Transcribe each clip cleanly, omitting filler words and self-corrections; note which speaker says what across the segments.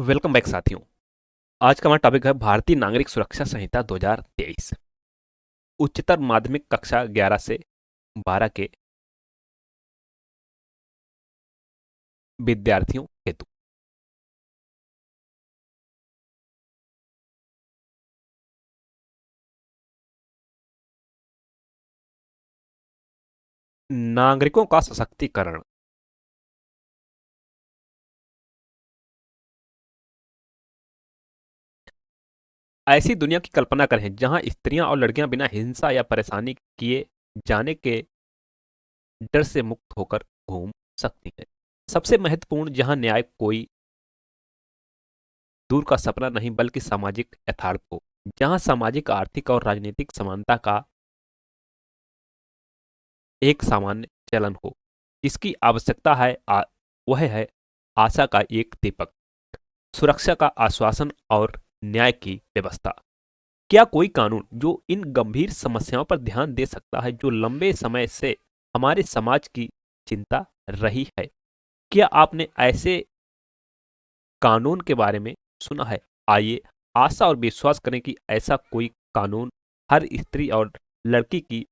Speaker 1: Welcome back साथियों। आज का हमारा टॉपिक है भारतीय नागरिक सुरक्षा संहिता 2023। उच्चतर माध्यमिक कक्षा 11 से 12 के विद्यार्थियों हेतु। नागरिकों का सशक्तिकरण। ऐसी दुनिया की कल्पना करें जहां स्त्रियां और लड़कियां बिना हिंसा या परेशानी किए जाने के डर से मुक्त होकर घूम सकती हैं। सबसे महत्वपूर्ण, जहां न्याय कोई दूर का सपना नहीं बल्कि सामाजिक यथार्थ हो, जहां सामाजिक, आर्थिक और राजनीतिक समानता का एक सामान्य चलन हो। इसकी आवश्यकता है वह है आशा का एक दीपक, सुरक्षा का आश्वासन और न्याय की व्यवस्था। क्या कोई कानून जो इन गंभीर समस्याओं पर ध्यान दे सकता है जो लंबे समय से हमारे समाज की चिंता रही है? क्या आपने ऐसे कानून के बारे में सुना है? आइए आशा और विश्वास करें कि ऐसा कोई कानून हर स्त्री और लड़की की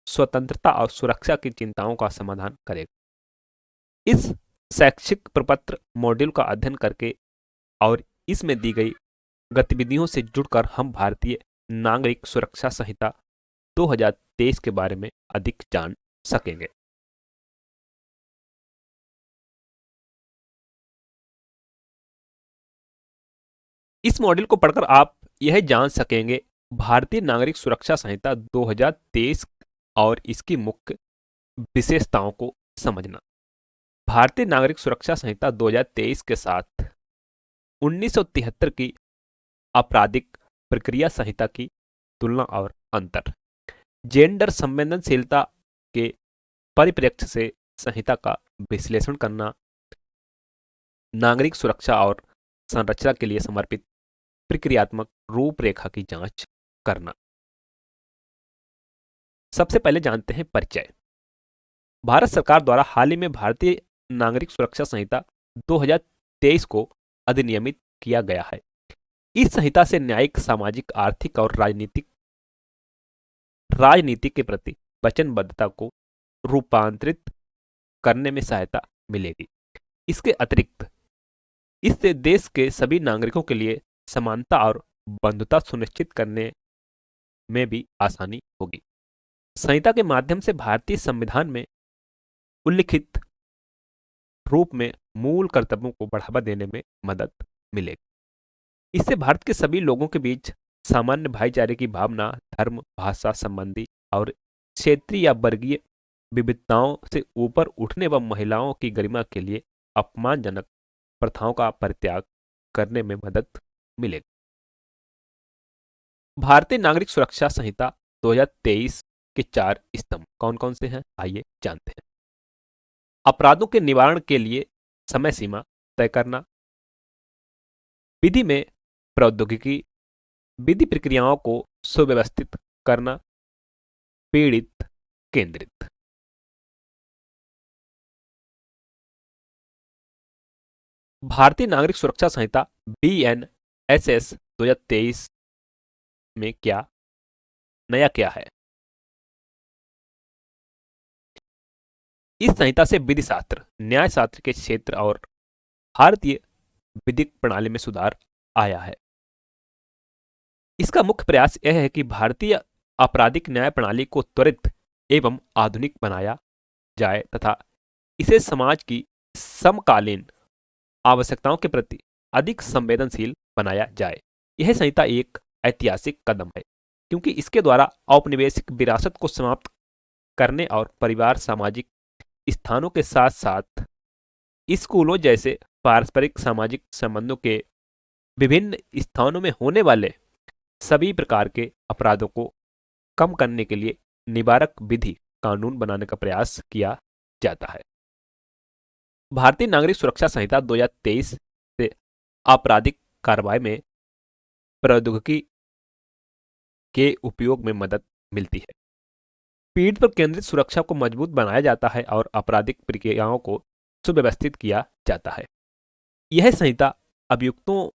Speaker 1: स्वतंत्रता और सुरक्षा की चिंताओं का समाधान करेगा। इस शैक्षिक प्रपत्र मॉड्यूल का अध्ययन करके और इसमें दी गई गतिविधियों से जुड़कर हम भारतीय नागरिक सुरक्षा संहिता 2023 के बारे में अधिक जान सकेंगे। इस मॉड्यूल को पढ़कर आप यह जान सकेंगे भारतीय नागरिक सुरक्षा संहिता 2023 और इसकी मुख्य विशेषताओं को समझना। भारतीय नागरिक सुरक्षा संहिता 2023 के साथ 1973 की आपराधिक प्रक्रिया संहिता की तुलना और अंतर। जेंडर संवेदनशीलता के परिप्रेक्ष्य से संहिता का विश्लेषण करना। नागरिक सुरक्षा और संरक्षण के लिए समर्पित प्रक्रियात्मक रूपरेखा की जांच करना। सबसे पहले जानते हैं परिचय। भारत सरकार द्वारा हाल ही में भारतीय नागरिक सुरक्षा संहिता 2023 को अधिनियमित किया गया है। इस संहिता से न्यायिक, सामाजिक, आर्थिक और राजनीति के प्रति वचनबद्धता को रूपांतरित करने में सहायता मिलेगी। इसके अतिरिक्त इससे देश के सभी नागरिकों के लिए समानता और बंधुता सुनिश्चित करने में भी आसानी होगी। संहिता के माध्यम से भारतीय संविधान में उल्लिखित रूप में मूल कर्तव्यों को बढ़ावा देने में मदद मिलेगी। इससे भारत के सभी लोगों के बीच सामान्य भाईचारे की भावना, धर्म, भाषा संबंधी और क्षेत्रीय या वर्गीय विविधताओं से ऊपर उठने व महिलाओं की गरिमा के लिए अपमानजनक प्रथाओं का परित्याग करने में मदद मिलेगी। भारतीय नागरिक सुरक्षा संहिता 2023 के 4 स्तंभ कौन कौन से हैं, आइए जानते हैं। अपराधों के निवारण के लिए समय सीमा तय करना। विधि में प्रौद्योगिकी, विधि प्रक्रियाओं को सुव्यवस्थित करना। पीड़ित केंद्रित। भारतीय नागरिक सुरक्षा संहिता BNSS 2023 में क्या नया क्या है? इस संहिता से विधि शास्त्र, न्याय शास्त्र के क्षेत्र और भारतीय विधिक प्रणाली में सुधार आया है। इसका मुख्य प्रयास यह है कि भारतीय आपराधिक न्याय प्रणाली को त्वरित एवं आधुनिक बनाया जाए तथा इसे समाज की समकालीन आवश्यकताओं के प्रति अधिक संवेदनशील बनाया जाए। यह संहिता एक ऐतिहासिक कदम है क्योंकि इसके द्वारा औपनिवेशिक विरासत को समाप्त करने और परिवार, सामाजिक स्थानों के साथ साथ स्कूलों जैसे पारस्परिक सामाजिक संबंधों के विभिन्न स्थानों में होने वाले सभी प्रकार के अपराधों को कम करने के लिए निवारक विधि कानून बनाने का प्रयास किया जाता है। भारतीय नागरिक सुरक्षा संहिता 2023 से आपराधिक कार्रवाई में प्रौद्योगिकी के उपयोग में मदद मिलती है। पीड़ित पर केंद्रित सुरक्षा को मजबूत बनाया जाता है और आपराधिक प्रक्रियाओं को सुव्यवस्थित किया जाता है। यह संहिता अभियुक्तों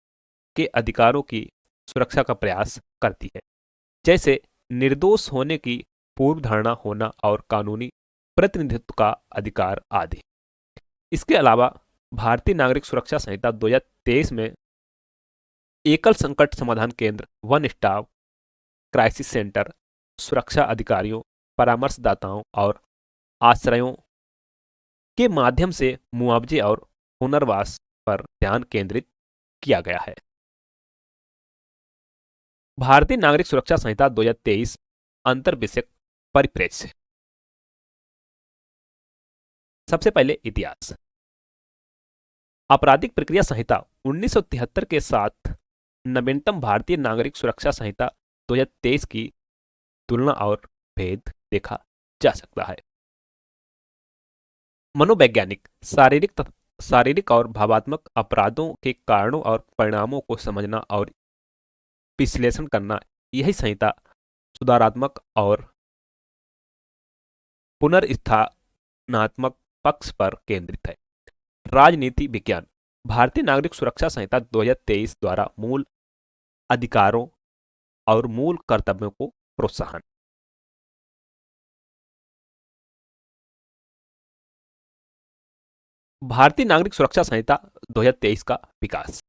Speaker 1: के अधिकारों की सुरक्षा का प्रयास करती है, जैसे निर्दोष होने की पूर्व धारणा होना और कानूनी प्रतिनिधित्व का अधिकार आदि। इसके अलावा भारतीय नागरिक सुरक्षा संहिता 2023 में एकल संकट समाधान केंद्र, वन स्टॉप क्राइसिस सेंटर, सुरक्षा अधिकारियों, परामर्शदाताओं और आश्रयों के माध्यम से मुआवजे और पुनर्वास पर ध्यान केंद्रित किया गया है। भारतीय नागरिक सुरक्षा संहिता 2023 अंतर विषयक परिप्रेक्ष्य। सबसे पहले इतिहास। आपराधिक प्रक्रिया संहिता 1973 के साथ नवीनतम भारतीय नागरिक सुरक्षा संहिता 2023 की तुलना और भेद देखा जा सकता है। मनोवैज्ञानिक, शारीरिक और भावात्मक अपराधों के कारणों और परिणामों को समझना और विश्लेषण करना, यही संहिता सुधारात्मक और पुनर्स्थापनात्मक पक्ष पर केंद्रित है। राजनीति विज्ञान। भारतीय नागरिक सुरक्षा संहिता 2023 द्वारा मूल अधिकारों और मूल कर्तव्यों को प्रोत्साहन। भारतीय नागरिक सुरक्षा संहिता 2023 का विकास।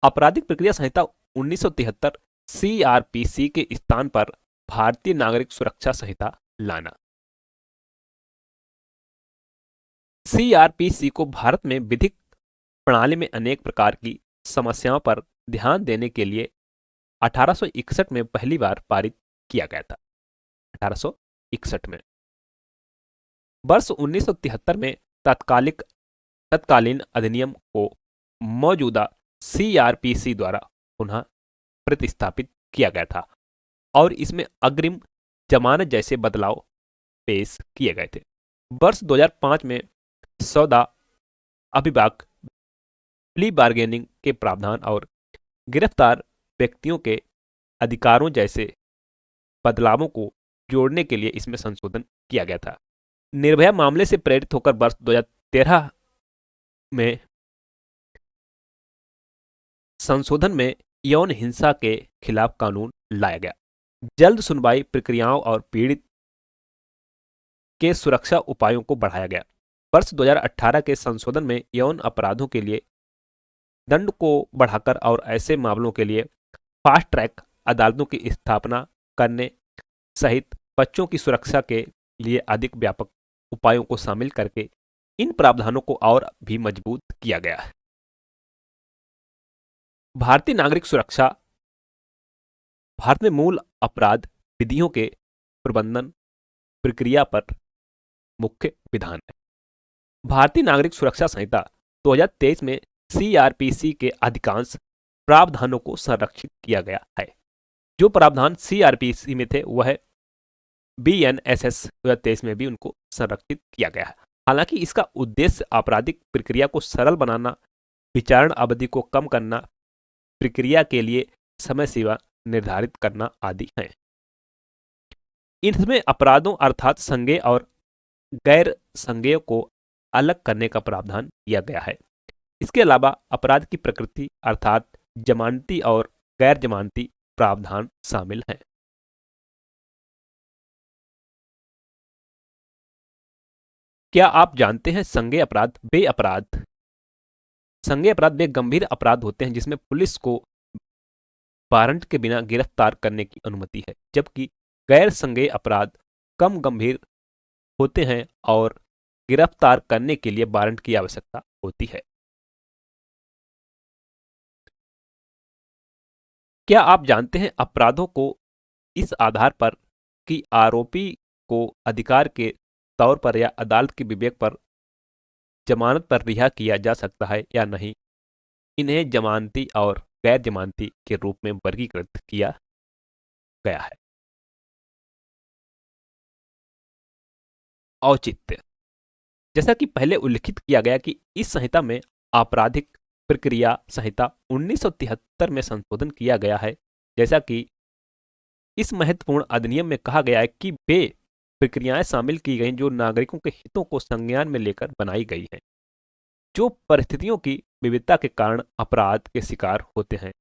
Speaker 1: आपराधिक प्रक्रिया संहिता 1973 सीआरपीसी के स्थान पर भारतीय नागरिक सुरक्षा संहिता लाना। सीआरपीसी को भारत में विधिक प्रणाली में अनेक प्रकार की समस्याओं पर ध्यान देने के लिए 1861 में पहली बार पारित किया गया था। 1861 में वर्ष 1973 में तत्कालीन अधिनियम को मौजूदा सीआरपीसी द्वारा पुनः प्रतिस्थापित किया गया था और इसमें अग्रिम जमानत जैसे बदलाव पेश किए गए थे। वर्ष 2005 में सौदा अभिभाग, प्ली बार्गेनिंग के प्रावधान और गिरफ्तार व्यक्तियों के अधिकारों जैसे बदलावों को जोड़ने के लिए इसमें संशोधन किया गया था। निर्भया मामले से प्रेरित होकर वर्ष 2013 में संशोधन में यौन हिंसा के खिलाफ कानून लाया गया। जल्द सुनवाई प्रक्रियाओं और पीड़ित के सुरक्षा उपायों को बढ़ाया गया। वर्ष 2018 के संशोधन में यौन अपराधों के लिए दंड को बढ़ाकर और ऐसे मामलों के लिए फास्ट ट्रैक अदालतों की स्थापना करने सहित बच्चों की सुरक्षा के लिए अधिक व्यापक उपायों को शामिल करके इन प्रावधानों को और भी मजबूत किया गया है। भारतीय नागरिक सुरक्षा भारत में मूल अपराध विधियों के प्रबंधन प्रक्रिया पर मुख्य विधान है। भारतीय नागरिक सुरक्षा संहिता 2023 में सीआरपीसी के अधिकांश प्रावधानों को संरक्षित किया गया है। जो प्रावधान सीआरपीसी में थे वह बीएनएसएस 2023 में भी उनको संरक्षित किया गया है। हालांकि इसका उद्देश्य आपराधिक प्रक्रिया को सरल बनाना, विचारण अवधि को कम करना, प्रक्रिया के लिए समय सीमा निर्धारित करना आदि है। इसमें अपराधों अर्थात संज्ञेय और गैर संज्ञेय को अलग करने का प्रावधान किया गया है। इसके अलावा अपराध की प्रकृति अर्थात जमानती और गैर जमानती प्रावधान शामिल हैं। क्या आप जानते हैं संज्ञेय अपराध वे गंभीर अपराध होते हैं जिसमें पुलिस को वारंट के बिना गिरफ्तार करने की अनुमति है, जबकि गैर संज्ञेय अपराध कम गंभीर होते हैं और गिरफ्तार करने के लिए वारंट की आवश्यकता होती है। क्या आप जानते हैं अपराधों को इस आधार पर कि आरोपी को अधिकार के तौर पर या अदालत के विवेक पर जमानत पर रिहा किया जा सकता है या नहीं, इन्हें जमानती और गैर जमानती के रूप में वर्गीकृत किया गया है। औचित्य। जैसा कि पहले उल्लिखित किया गया कि इस संहिता में आपराधिक प्रक्रिया संहिता 1973 में संशोधन किया गया है। जैसा कि इस महत्वपूर्ण अधिनियम में कहा गया है कि वे प्रक्रियाएं शामिल की गई जो नागरिकों के हितों को संज्ञान में लेकर बनाई गई हैं। जो परिस्थितियों की विविधता के कारण अपराध के शिकार होते हैं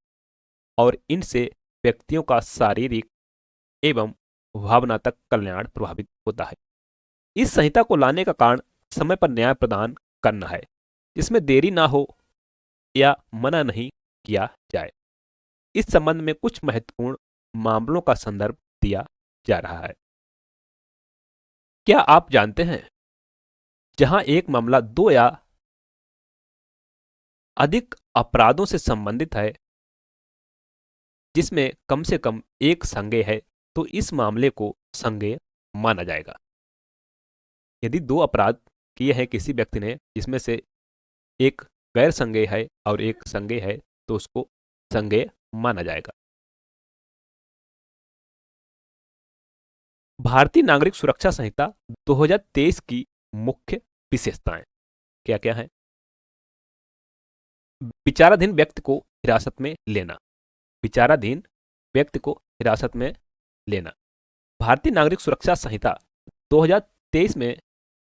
Speaker 1: और इनसे व्यक्तियों का शारीरिक एवं भावनात्मक कल्याण प्रभावित होता है। इस संहिता को लाने का कारण समय पर न्याय प्रदान करना है, जिसमें देरी ना हो या मना नहीं किया जाए। इस संबंध में कुछ महत्वपूर्ण मामलों का संदर्भ दिया जा रहा है। क्या आप जानते हैं, जहां एक मामला दो या अधिक अपराधों से संबंधित है, जिसमें कम से कम एक संज्ञेय है, तो इस मामले को संज्ञेय माना जाएगा। यदि दो अपराध किए हैं किसी व्यक्ति ने, जिसमें से एक गैर संज्ञेय है और एक संज्ञेय है, तो उसको संज्ञेय माना जाएगा। भारतीय नागरिक सुरक्षा संहिता 2023 की मुख्य विशेषताएं क्या क्या हैं? विचाराधीन व्यक्ति को हिरासत में लेना। विचाराधीन व्यक्ति को हिरासत में लेना भारतीय नागरिक सुरक्षा संहिता 2023 में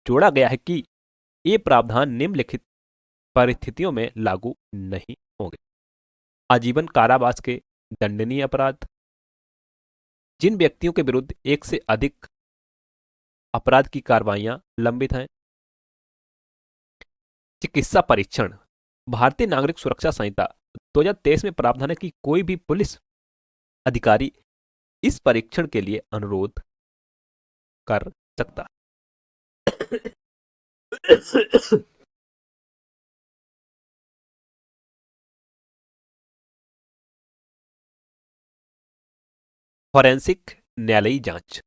Speaker 1: जोड़ा गया है कि ये प्रावधान निम्नलिखित परिस्थितियों में लागू नहीं होंगे। आजीवन कारावास के दंडनीय अपराध, जिन व्यक्तियों के विरुद्ध एक से अधिक अपराध की कार्रवाइयां लंबित हैं। चिकित्सा परीक्षण भारतीय नागरिक सुरक्षा संहिता 2023 में प्रावधान है कि कोई भी पुलिस अधिकारी इस परीक्षण के लिए अनुरोध कर सकता। फॉरेंसिक न्यायालयी जांच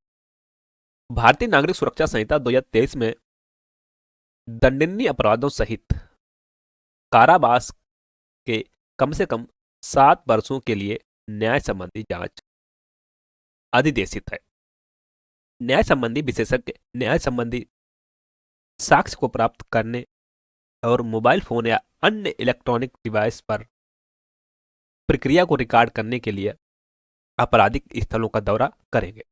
Speaker 1: भारतीय नागरिक सुरक्षा संहिता 2023 में दंडनीय अपराधों सहित कारावास के कम से कम 7 वर्षों के लिए न्याय संबंधी जांच अधिदेशित है। न्याय संबंधी विशेषज्ञ न्याय संबंधी साक्ष्य को प्राप्त करने और मोबाइल फोन या अन्य इलेक्ट्रॉनिक डिवाइस पर प्रक्रिया को रिकॉर्ड करने के लिए आपराधिक स्थलों का दौरा करेंगे।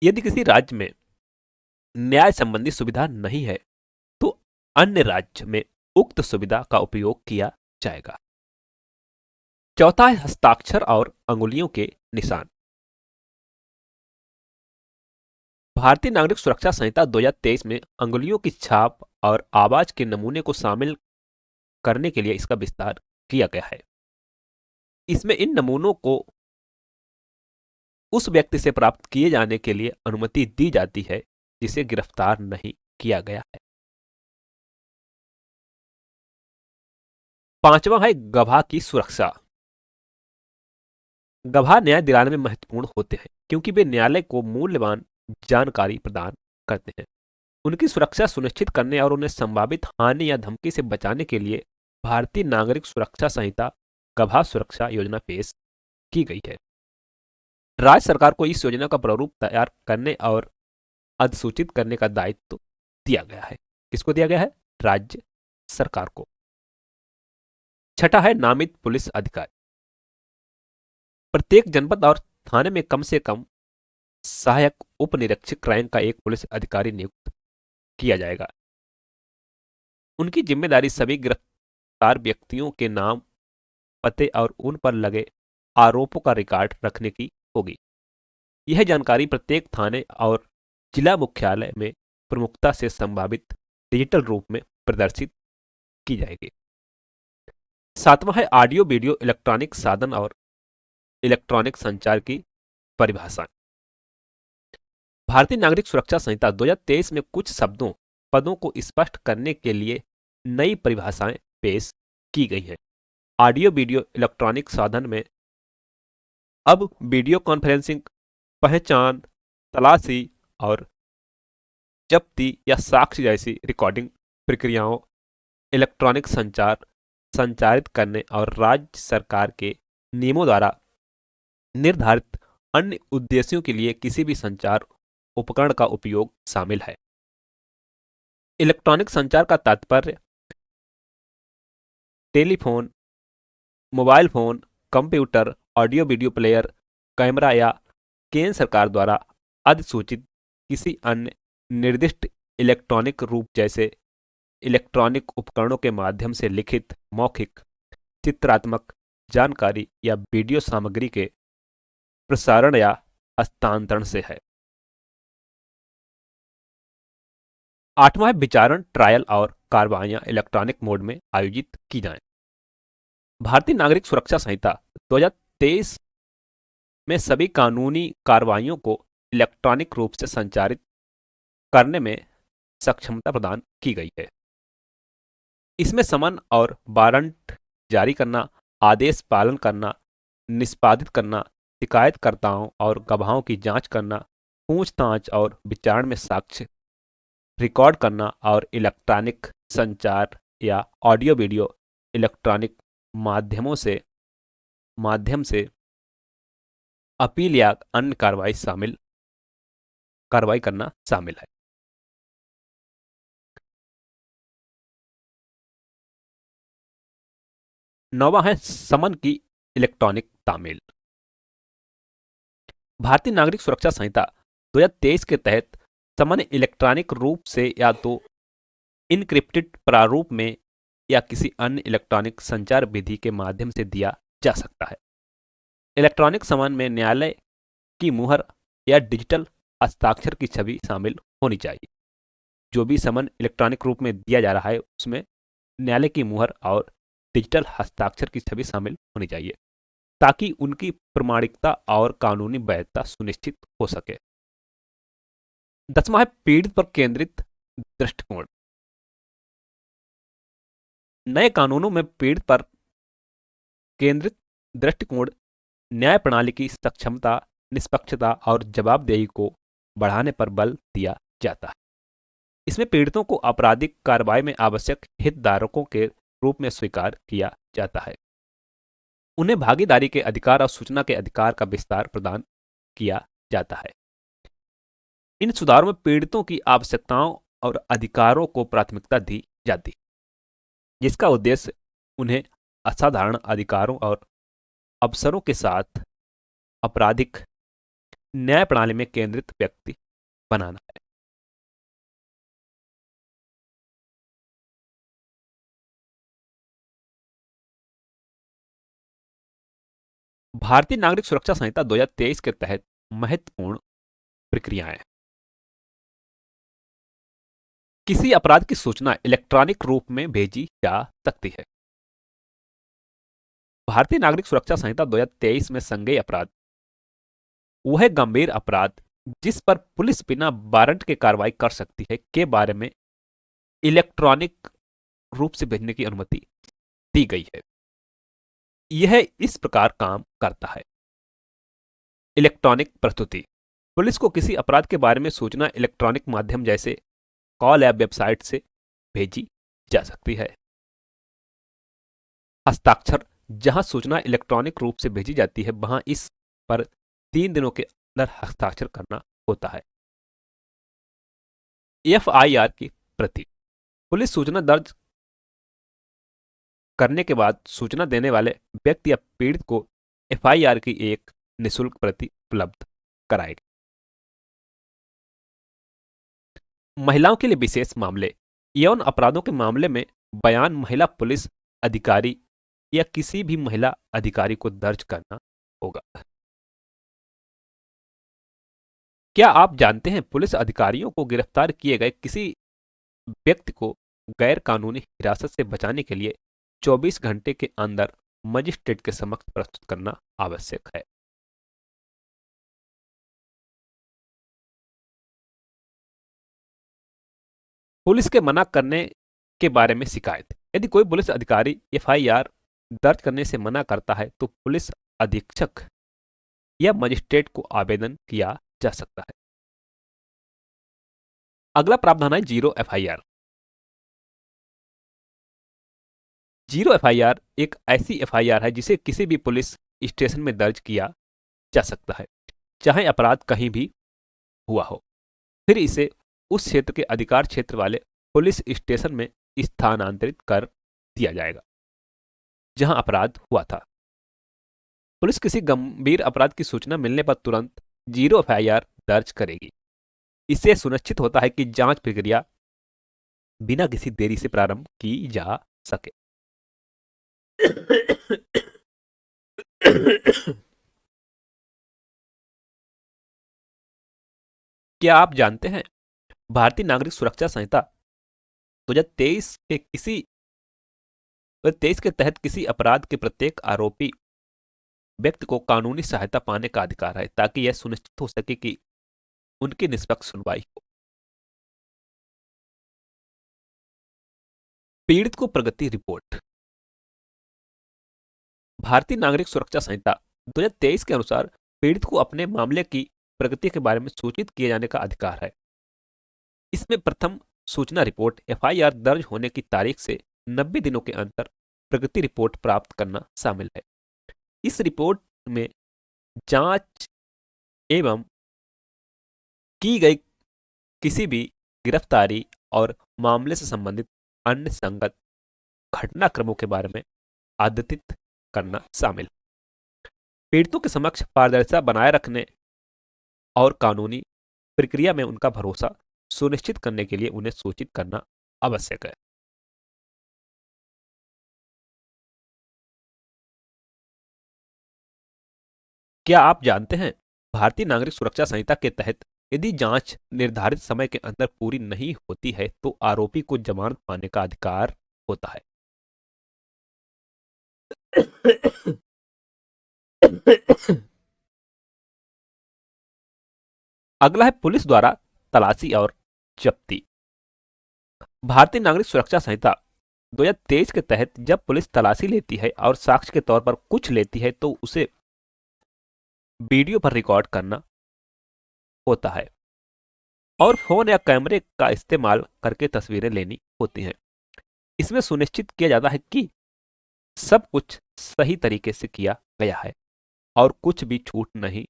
Speaker 1: यदि किसी राज्य में न्याय संबंधी सुविधा नहीं है, तो अन्य राज्य में उक्त सुविधा का उपयोग किया जाएगा। चौथा है हस्ताक्षर और अंगुलियों के निशान। भारतीय नागरिक सुरक्षा संहिता 2023 में अंगुलियों की छाप और आवाज के नमूने को शामिल करने के लिए इसका विस्तार किया गया है। इसमें इन नमूनों को उस व्यक्ति से प्राप्त किए जाने के लिए अनुमति दी जाती है जिसे गिरफ्तार नहीं किया गया है। पांचवा है गवाह की सुरक्षा। गवाह न्याय दिलाने में महत्वपूर्ण होते हैं क्योंकि वे न्यायालय को मूल्यवान जानकारी प्रदान करते हैं। उनकी सुरक्षा सुनिश्चित करने और उन्हें संभावित हानि या धमकी से बचाने के लिए भारतीय नागरिक सुरक्षा संहिता गवाह सुरक्षा योजना पेश की गई है। राज्य सरकार को इस योजना का प्रारूप तैयार करने और अधिसूचित करने का दायित्व दिया गया है। किसको दिया गया है? राज्य सरकार को। छठा है नामित पुलिस अधिकारी। प्रत्येक जनपद और थाने में कम से कम सहायक उप निरीक्षक रैंक का एक पुलिस अधिकारी नियुक्त किया जाएगा। उनकी जिम्मेदारी सभी गिरफ्तार व्यक्तियों के नाम, पते और उन पर लगे आरोपों का रिकॉर्ड रखने की होगी। यह जानकारी प्रत्येक थाने और जिला मुख्यालय में प्रमुखता से संभावित डिजिटल रूप में प्रदर्शित की जाएगी। सातवां है ऑडियो वीडियो इलेक्ट्रॉनिक साधन और इलेक्ट्रॉनिक संचार की परिभाषा। भारतीय नागरिक सुरक्षा संहिता 2023 में कुछ शब्दों, पदों को स्पष्ट करने के लिए नई परिभाषाएं पेश की गई हैं। ऑडियो वीडियो इलेक्ट्रॉनिक साधन में अब वीडियो कॉन्फ्रेंसिंग, पहचान, तलाशी और जब्ती या साक्ष्य जैसी रिकॉर्डिंग प्रक्रियाओं, इलेक्ट्रॉनिक संचार संचारित करने और राज्य सरकार के नियमों द्वारा निर्धारित अन्य उद्देश्यों के लिए किसी भी संचार उपकरण का उपयोग शामिल है। इलेक्ट्रॉनिक संचार का तात्पर्य telephone, mobile phone, computer, audio video player, camera या केंद्र सरकार द्वारा अधिसूचित किसी अन्य निर्दिष्ट इलेक्ट्रॉनिक रूप जैसे इलेक्ट्रॉनिक उपकरणों के माध्यम से लिखित, मौखिक, चित्रात्मक जानकारी या वीडियो सामग्री के प्रसारण या हस्तांतरण से है। आठवां है विचारण, ट्रायल और कार्रवाइयां इलेक्ट्रॉनिक मोड में आयोजित की जाएं। भारतीय नागरिक सुरक्षा संहिता 2023 में सभी कानूनी कार्रवाइयों को इलेक्ट्रॉनिक रूप से संचारित करने में सक्षमता प्रदान की गई है। इसमें समन और वारंट जारी करना, आदेश पालन करना, निष्पादित करना, शिकायतकर्ताओं और गवाहों की जांच करना, पूछताछ और विचारण में साक्ष्य रिकॉर्ड करना और इलेक्ट्रॉनिक संचार या ऑडियो वीडियो इलेक्ट्रॉनिक माध्यम से अपील या अन्य कार्रवाई करना शामिल है। नौवां है समन की इलेक्ट्रॉनिक तामील। भारतीय नागरिक सुरक्षा संहिता 2023 के तहत समन इलेक्ट्रॉनिक रूप से या तो इनक्रिप्टेड प्रारूप में या किसी अन्य इलेक्ट्रॉनिक संचार विधि के माध्यम से दिया जा सकता है। इलेक्ट्रॉनिक समन में न्यायालय की मुहर या डिजिटल हस्ताक्षर की छवि शामिल होनी चाहिए। जो भी समन इलेक्ट्रॉनिक रूप में दिया जा रहा है उसमें न्यायालय की मुहर और डिजिटल हस्ताक्षर की छवि शामिल होनी चाहिए ताकि उनकी प्रामाणिकता और कानूनी वैधता सुनिश्चित हो सके। 10वां है पीड़ित पर केंद्रित दृष्टिकोण। नए कानूनों में पीड़ित पर केंद्रित दृष्टिकोण न्याय प्रणाली की सक्षमता, निष्पक्षता और जवाबदेही को बढ़ाने पर बल दिया जाता है। इसमें पीड़ितों को आपराधिक कार्रवाई में आवश्यक हितधारकों के रूप में स्वीकार किया जाता है। उन्हें भागीदारी के अधिकार और सूचना के अधिकार का विस्तार प्रदान किया जाता है। इन सुधारों में पीड़ितों की आवश्यकताओं और अधिकारों को प्राथमिकता दी जाती है, जिसका उद्देश्य उन्हें असाधारण अधिकारों और अवसरों के साथ आपराधिक न्याय प्रणाली में केंद्रित व्यक्ति बनाना है। भारतीय नागरिक सुरक्षा संहिता 2023 के तहत महत्वपूर्ण प्रक्रियाएं। किसी अपराध की सूचना इलेक्ट्रॉनिक रूप में भेजी जा सकती है। भारतीय नागरिक सुरक्षा संहिता 2023 में संज्ञेय अपराध वह गंभीर अपराध जिस पर पुलिस बिना वारंट के कार्रवाई कर सकती है के बारे में इलेक्ट्रॉनिक रूप से भेजने की अनुमति दी गई है। यह इस प्रकार काम करता है। इलेक्ट्रॉनिक प्रस्तुति। पुलिस को किसी अपराध के बारे में सूचना इलेक्ट्रॉनिक माध्यम जैसे कॉल या वेबसाइट से भेजी जा सकती है। हस्ताक्षर। जहां सूचना इलेक्ट्रॉनिक रूप से भेजी जाती है वहां इस पर 3 दिनों के अंदर हस्ताक्षर करना होता है। एफआईआर की प्रति। पुलिस सूचना दर्ज करने के बाद सूचना देने वाले व्यक्ति या पीड़ित को एफआईआर की एक निःशुल्क प्रति उपलब्ध कराएगी। महिलाओं के लिए विशेष मामले। यौन अपराधों के मामले में बयान महिला पुलिस अधिकारी या किसी भी महिला अधिकारी को दर्ज करना होगा। क्या आप जानते हैं पुलिस अधिकारियों को गिरफ्तार किए गए किसी व्यक्ति को गैर कानूनी हिरासत से बचाने के लिए 24 घंटे के अंदर मजिस्ट्रेट के समक्ष प्रस्तुत करना आवश्यक है। पुलिस के मना करने के बारे में शिकायत। यदि कोई पुलिस अधिकारी एफआईआर दर्ज करने से मना करता है तो पुलिस अधीक्षक या मजिस्ट्रेट को आवेदन किया जा सकता है। अगला प्रावधान है जीरो एफआईआर। जीरो एफआईआर एक ऐसी एफआईआर है जिसे किसी भी पुलिस स्टेशन में दर्ज किया जा सकता है चाहे अपराध कहीं भी हुआ हो। फिर इसे उस क्षेत्र के अधिकार क्षेत्र वाले पुलिस स्टेशन में स्थानांतरित कर दिया जाएगा जहां अपराध हुआ था। पुलिस किसी गंभीर अपराध की सूचना मिलने पर तुरंत जीरो एफआईआर दर्ज करेगी। इससे सुनिश्चित होता है कि जांच प्रक्रिया बिना किसी देरी से प्रारंभ की जा सके। क्या आप जानते हैं भारतीय नागरिक सुरक्षा संहिता 2023 के तहत किसी अपराध के प्रत्येक आरोपी व्यक्ति को कानूनी सहायता पाने का अधिकार है, ताकि यह सुनिश्चित हो सके कि उनकी निष्पक्ष सुनवाई हो। पीड़ित को प्रगति रिपोर्ट। भारतीय नागरिक सुरक्षा संहिता 2023 के अनुसार पीड़ित को अपने मामले की प्रगति के बारे में सूचित किए जाने का अधिकार है। इसमें प्रथम सूचना रिपोर्ट एफआईआर दर्ज होने की तारीख से 90 दिनों के अंतर प्रगति रिपोर्ट प्राप्त करना शामिल है। इस रिपोर्ट में जांच एवं की गई किसी भी गिरफ्तारी और मामले से संबंधित अन्य संगत घटनाक्रमों के बारे में अद्यतित करना शामिल है। पीड़ितों के समक्ष पारदर्शिता बनाए रखने और कानूनी प्रक्रिया में उनका भरोसा सुनिश्चित करने के लिए उन्हें सूचित करना आवश्यक है। क्या आप जानते हैं भारतीय नागरिक सुरक्षा संहिता के तहत यदि जांच निर्धारित समय के अंदर पूरी नहीं होती है तो आरोपी को जमानत पाने का अधिकार होता है। अगला है पुलिस द्वारा तलाशी और जब्ती। भारतीय नागरिक सुरक्षा संहिता 2023 के तहत जब पुलिस तलाशी लेती है और साक्ष्य के तौर पर कुछ लेती है तो उसे वीडियो पर रिकॉर्ड करना होता है और फोन या कैमरे का इस्तेमाल करके तस्वीरें लेनी होती हैं। इसमें सुनिश्चित किया जाता है कि सब कुछ सही तरीके से किया गया है और कुछ भी छूट नहीं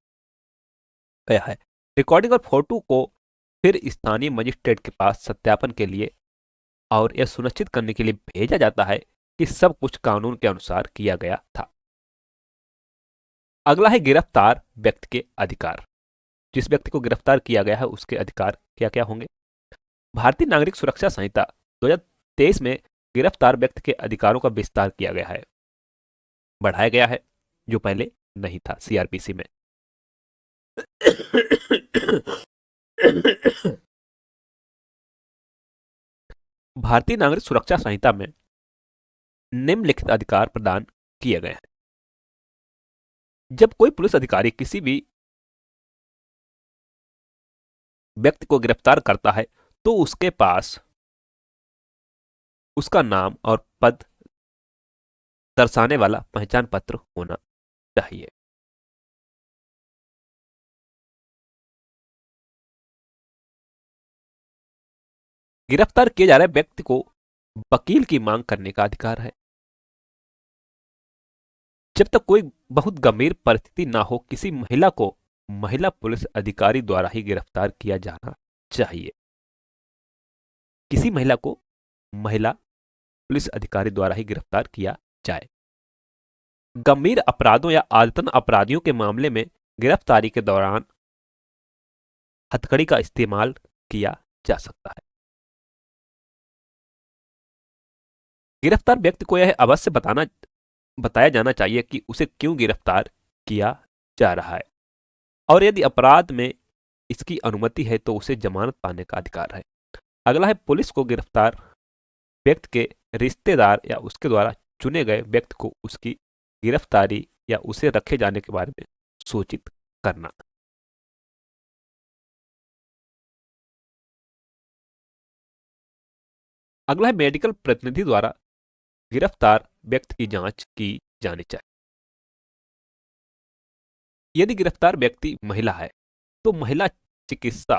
Speaker 1: गया है। रिकॉर्डिंग और फोटो को फिर स्थानीय मजिस्ट्रेट के पास सत्यापन के लिए और यह सुनिश्चित करने के लिए भेजा जाता है कि सब कुछ कानून के अनुसार किया गया था। अगला है गिरफ्तार व्यक्ति के अधिकार। जिस व्यक्ति को गिरफ्तार किया गया है उसके अधिकार क्या क्या होंगे। भारतीय नागरिक सुरक्षा संहिता 2023 में गिरफ्तार व्यक्ति के अधिकारों का विस्तार किया गया है, बढ़ाया गया है, जो पहले नहीं था सीआरपीसी में। भारतीय नागरिक सुरक्षा संहिता में निम्नलिखित अधिकार प्रदान किए गए हैं। जब कोई पुलिस अधिकारी किसी भी व्यक्ति को गिरफ्तार करता है तो उसके पास उसका नाम और पद दर्शाने वाला पहचान पत्र होना चाहिए। गिरफ्तार किए जा रहे व्यक्ति को वकील की मांग करने का अधिकार है। जब तक कोई बहुत गंभीर परिस्थिति ना हो किसी महिला को महिला पुलिस अधिकारी द्वारा ही गिरफ्तार किया जाना चाहिए। किसी महिला को महिला पुलिस अधिकारी द्वारा ही गिरफ्तार किया जाए। गंभीर अपराधों या आदतन अपराधियों के मामले में गिरफ्तारी के दौरान हथकड़ी का इस्तेमाल किया जा सकता है। गिरफ्तार व्यक्ति को यह अवश्य बताया जाना चाहिए कि उसे क्यों गिरफ्तार किया जा रहा है और यदि अपराध में इसकी अनुमति है तो उसे जमानत पाने का अधिकार है। अगला है पुलिस को गिरफ्तार व्यक्ति के रिश्तेदार या उसके द्वारा चुने गए व्यक्ति को उसकी गिरफ्तारी या उसे रखे जाने के बारे में सूचित करना। अगला है मेडिकल प्रतिनिधि द्वारा गिरफ्तार व्यक्ति की जांच की जानी चाहिए। यदि गिरफ्तार व्यक्ति महिला है तो महिला चिकित्सा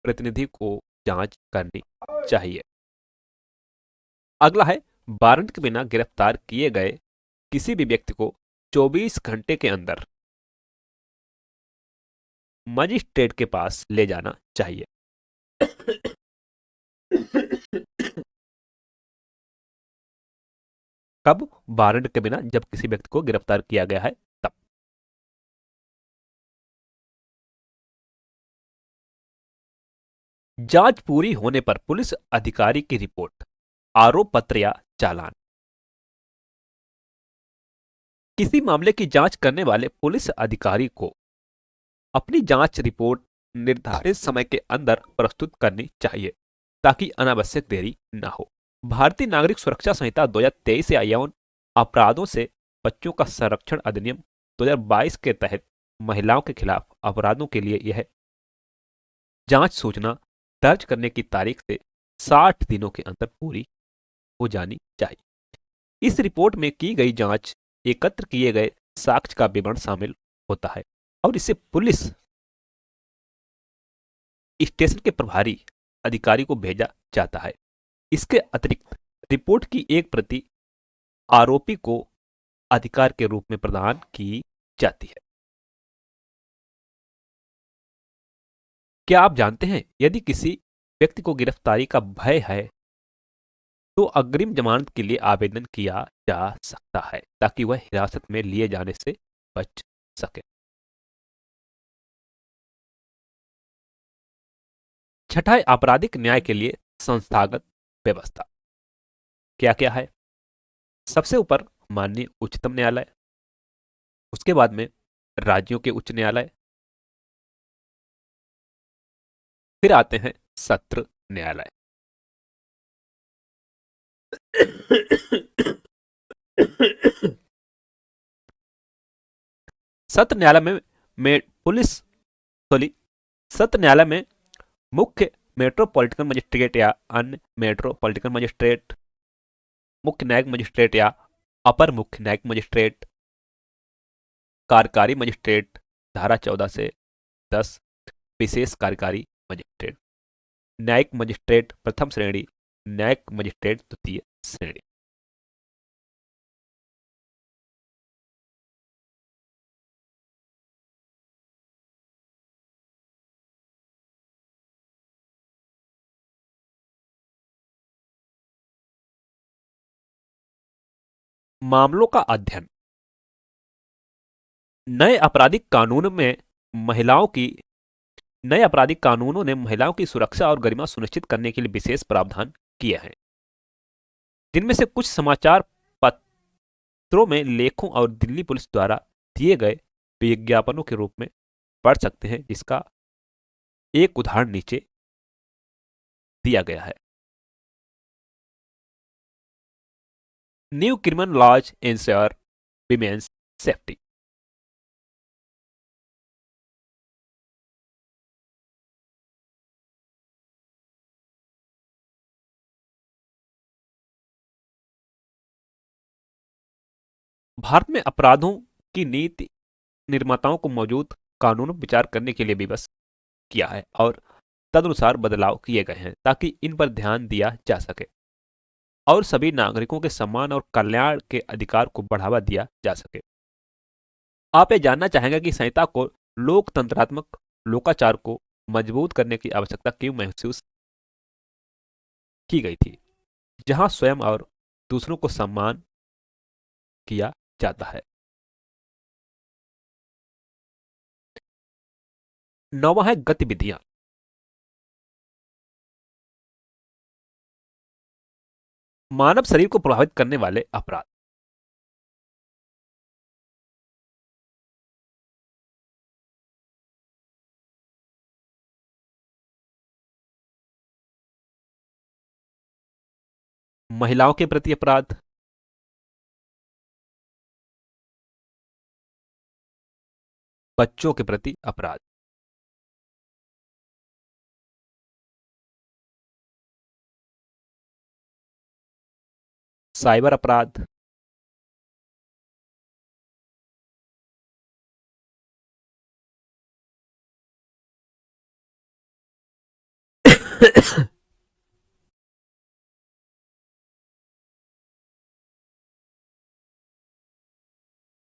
Speaker 1: प्रतिनिधि को जांच करनी चाहिए। अगला है वारंट के बिना गिरफ्तार किए गए किसी भी व्यक्ति को 24 घंटे के अंदर मजिस्ट्रेट के पास ले जाना चाहिए। कब? वारंट के बिना जब किसी व्यक्ति को गिरफ्तार किया गया है तब। जांच पूरी होने पर पुलिस अधिकारी की रिपोर्ट, आरोप पत्र या चालान। किसी मामले की जांच करने वाले पुलिस अधिकारी को अपनी जांच रिपोर्ट निर्धारित समय के अंदर प्रस्तुत करनी चाहिए ताकि अनावश्यक देरी न हो। भारतीय नागरिक सुरक्षा संहिता 2023 या यौन अपराधों से बच्चों का संरक्षण अधिनियम 2022 के तहत महिलाओं के खिलाफ अपराधों के लिए यह जांच सूचना दर्ज करने की तारीख से 60 दिनों के अंदर पूरी हो जानी चाहिए। इस रिपोर्ट में की गई जांच, एकत्र किए गए साक्ष्य का विवरण शामिल होता है और इसे पुलिस स्टेशन के प्रभारी अधिकारी को भेजा जाता है। इसके अतिरिक्त रिपोर्ट की एक प्रति आरोपी को अधिकार के रूप में प्रदान की जाती है। क्या आप जानते हैं, यदि किसी व्यक्ति को गिरफ्तारी का भय है तो अग्रिम जमानत के लिए आवेदन किया जा सकता है ताकि वह हिरासत में लिए जाने से बच सके। छठा है आपराधिक न्याय के लिए संस्थागत व्यवस्था। क्या क्या है? सबसे ऊपर माननीय उच्चतम न्यायालय, उसके बाद में राज्यों के उच्च न्यायालय, फिर आते हैं सत्र न्यायालय। सत्र न्यायालय में पुलिस सॉरी सत्र न्यायालय में मुख्य मेट्रोपॉलिटन मजिस्ट्रेट या अन्य मेट्रोपॉलिटन मजिस्ट्रेट, मुख्य न्यायिक मजिस्ट्रेट या अपर मुख्य न्यायिक मजिस्ट्रेट, कार्यकारी मजिस्ट्रेट धारा 14 से 10, विशेष कार्यकारी मजिस्ट्रेट, न्यायिक मजिस्ट्रेट प्रथम श्रेणी, न्यायिक मजिस्ट्रेट द्वितीय श्रेणी। मामलों का अध्ययन। नए आपराधिक कानून में महिलाओं की नए आपराधिक कानूनों ने महिलाओं की सुरक्षा और गरिमा सुनिश्चित करने के लिए विशेष प्रावधान किए हैं, जिनमें से कुछ समाचार पत्रों में लेखों और दिल्ली पुलिस द्वारा दिए गए विज्ञापनों के रूप में पढ़ सकते हैं, जिसका एक उदाहरण नीचे दिया गया है। New criminal laws ensure women's safety. Bharat में अपराधों की नीति निर्माताओं को मौजूद कानूनों पर विचार करने के लिए विवश किया है और तदनुसार बदलाव किए गए हैं ताकि इन पर ध्यान दिया जा सके और सभी नागरिकों के सम्मान और कल्याण के अधिकार को बढ़ावा दिया जा सके। आप ये जानना चाहेंगे कि संहिता को लोकतंत्रात्मक लोकाचार को मजबूत करने की आवश्यकता क्यों महसूस की गई थी, जहां स्वयं और दूसरों को सम्मान किया जाता है। नौवां है गतिविधियां। मानव शरीर को प्रभावित करने वाले अपराध। महिलाओं के प्रति अपराध। बच्चों के प्रति अपराध। साइबर अपराध।